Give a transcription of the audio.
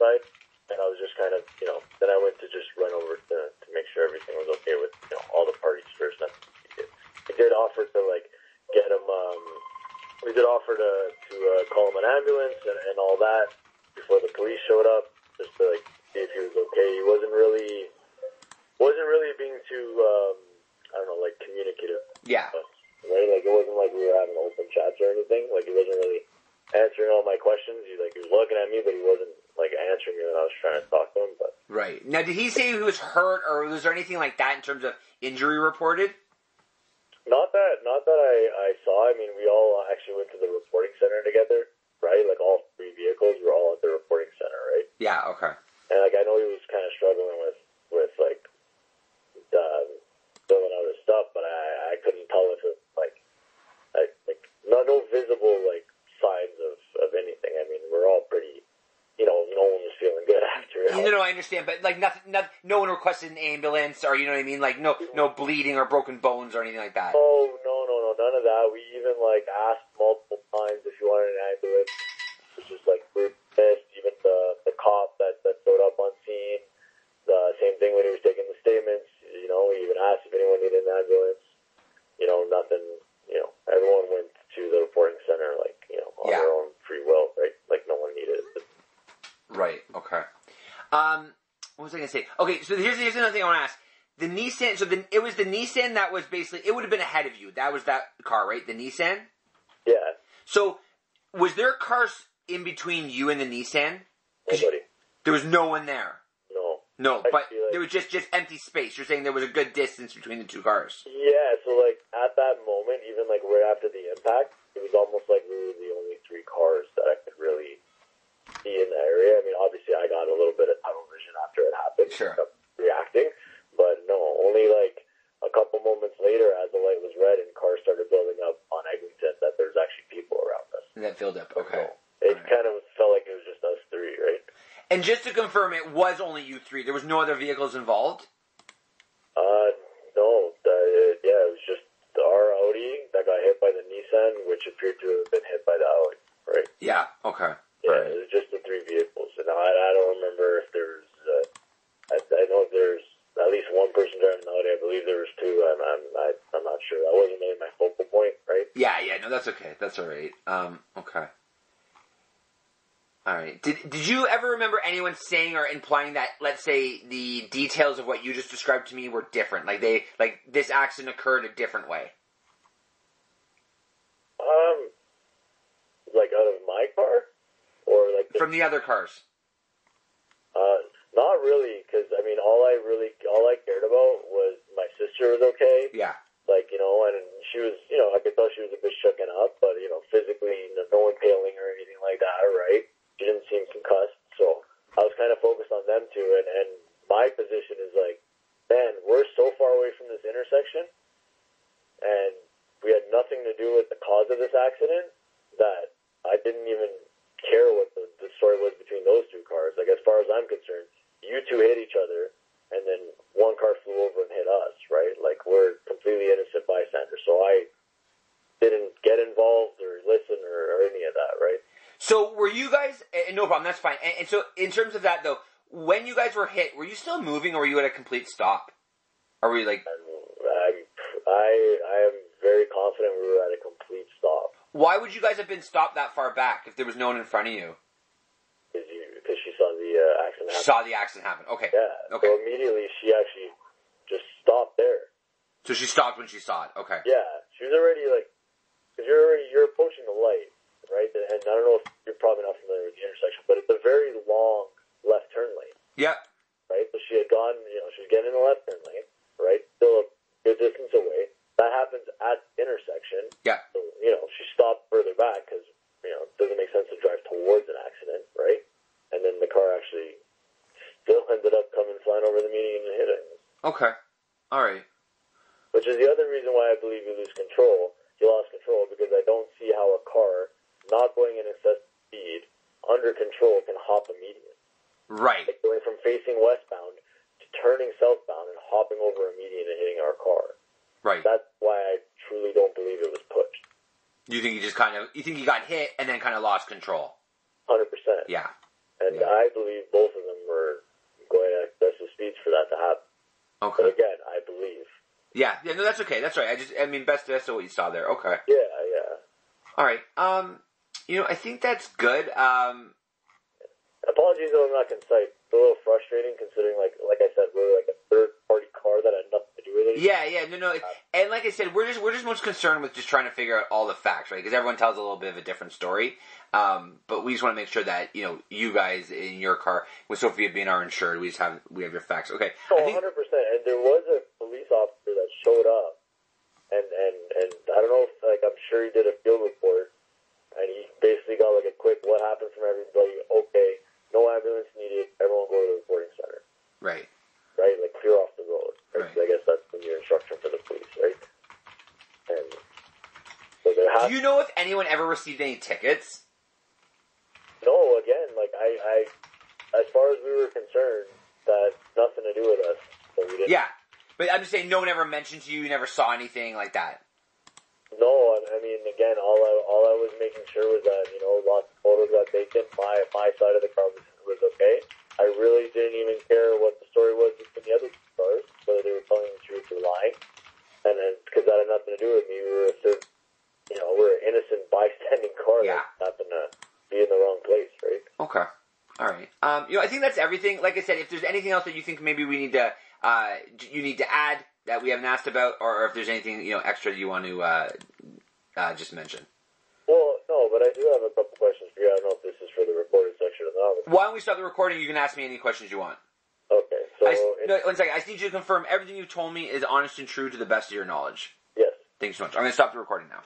outside, and I was just kind of, then I went to just run over to make sure everything was okay with, all the parties first. And we did offer to, get him, we did offer to call him an ambulance and all that before the police showed up, just to, see if he was okay. He wasn't really being too, communicative. Yeah. Right? It wasn't like we were having open chats or anything. He wasn't really answering all my questions. He was looking at me, but he wasn't, answering me when I was trying to talk to him. But Right. Now, did he say he was hurt, or was there anything like that in terms of injury reported? Not that I saw. I mean, we all actually went to the reporting center together, right? All three vehicles were all at the reporting center, right? Yeah, okay. And, I know he was kind of struggling with filling out his stuff, but I couldn't tell if it, no visible, signs of anything. I mean, we're all pretty, no one was feeling good after it. No, I understand, but, nothing, no one requested an ambulance, or, you know what I mean? No bleeding or broken bones or anything like that. Oh, no, none of that. We even, asked multiple times if you wanted an ambulance. It was just, we were pissed. Even the cop that showed up on scene, the same thing when he was taking the statements, he even asked if anyone needed an ambulance. Nothing, everyone went to the reporting center, on their own free will, right? No one needed it. Right, okay. What was I going to say? Okay, so here's another thing I want to ask. The Nissan, it was the Nissan that was basically, it would have been ahead of you. That was that car, right? The Nissan? Yeah. So, was there cars in between you and the Nissan? Nobody. There was no one there? No, but there was just empty space. You're saying there was a good distance between the two cars? Yeah, so at that moment, even right after the impact, it was almost like we were the only three cars that I could really see in the area. I mean, obviously I got a little bit of tunnel vision after it happened. Sure. Reacting. But no, only a couple moments later as the light was red and cars started building up on Eglinton that there's actually people around us. And that filled up, okay. So it kind of felt like it was just us three, right? And just to confirm, it was only you three. There was no other vehicles involved? No. It was just our Audi that got hit by the Nissan, which appeared to have been hit by the Audi, right? Yeah, okay. Yeah, it was just the three vehicles. And I don't remember if there's, I know there's at least one person driving the Audi. I believe there was two. I'm not sure. That wasn't really my focal point, right? Yeah, no, that's okay. That's all right. Okay. All right. Did you ever remember anyone saying or implying that, let's say, the details of what you just described to me were different? This accident occurred a different way? Out of my car? Or from the other cars? Not really, because, I mean, all I cared about was my sister was okay. Yeah. And she was, I could tell she was a bit shooken up, but, physically, no impaling or anything like that, right? She didn't seem concussed, so I was kind of focused on them too, and my position is man, we're so far away from this intersection, and we had nothing to do with the cause of this accident, that I didn't even care what the story was between those two cars. As far as I'm concerned, you two hit each other, and then one car flew over and hit us, right? We're completely innocent bystanders, so I didn't get involved or listen or any of that, right? So were you guys, no problem, that's fine. And so in terms of that though, when you guys were hit, were you still moving or were you at a complete stop? Or were you I am very confident we were at a complete stop. Why would you guys have been stopped that far back if there was no one in front of you? Because she saw the accident happen. Saw the accident happen, okay. Yeah, okay. So immediately she actually just stopped there. So she stopped when she saw it, okay. Yeah, she was already because you're approaching the light, right? And I don't know if you're probably not familiar with the intersection, but it's a very long left turn lane. Yep. Right? So she had gone, she was getting in the left turn lane, right? Still a good distance away. That happens at the intersection. Yeah. So, she stopped further back because, it doesn't make sense to drive towards an accident, right? And then the car actually still ended up coming flying over the median and hitting us. Okay. All right. Which is the other reason why I believe you lose control. You lost control because I don't see how a car not going in excess speed under control can hop a median. Right. Going from facing westbound to turning southbound and hopping over a median and hitting our car. Right. That's why I truly don't believe it was pushed. You think you got hit and then kind of lost control? 100%. Yeah. And I believe both of them were going at excessive speeds for that to happen. Okay. But again, I believe. Yeah, no, that's okay. That's right. Best guess of what you saw there. Okay. Yeah. All right. I think that's good. Apologies though I'm not concise. It's a little frustrating considering, like I said, we're like a third-party car that had nothing to do with it. Yeah, no. And like I said, we're just most concerned with just trying to figure out all the facts, right? Because everyone tells a little bit of a different story. But we just want to make sure that, you guys in your car, with Sophia being our insured, we have your facts. Okay. Oh, 100%. And there was a police officer that showed up, and I don't know if, I'm sure he did a field report, and he basically got like a quick, what happened from everybody, okay, no ambulance needed, everyone go to the reporting center. Right. Right? Like, clear off the road. Right? Right. So I guess that's been your instruction for the police, right? And so there has Do you know if anyone ever received any tickets? No, again, I as far as we were concerned, that nothing to do with us. So we didn't. Yeah. But I'm just saying, no one ever mentioned to you, you never saw anything like that. No, I mean, again, all I was making sure was that, lots of photos got taken. My side of the car was okay. I really didn't even care what the story was between the other two cars, whether they were telling the truth or lying. And then, because that had nothing to do with me, we're an innocent bystanding car that happened to be in the wrong place, right? Okay. All right. I think that's everything. Like I said, if there's anything else that you think maybe we need to, you need to add that we haven't asked about, or if there's anything, extra you want to, just mention. Well, no, but I do have a couple questions for you. I don't know if this is for the recorded section or not. Why don't we stop the recording? You can ask me any questions you want. Okay, so... One second. I just need you to confirm everything you've told me is honest and true to the best of your knowledge. Yes. Thank you so much. I'm going to stop the recording now.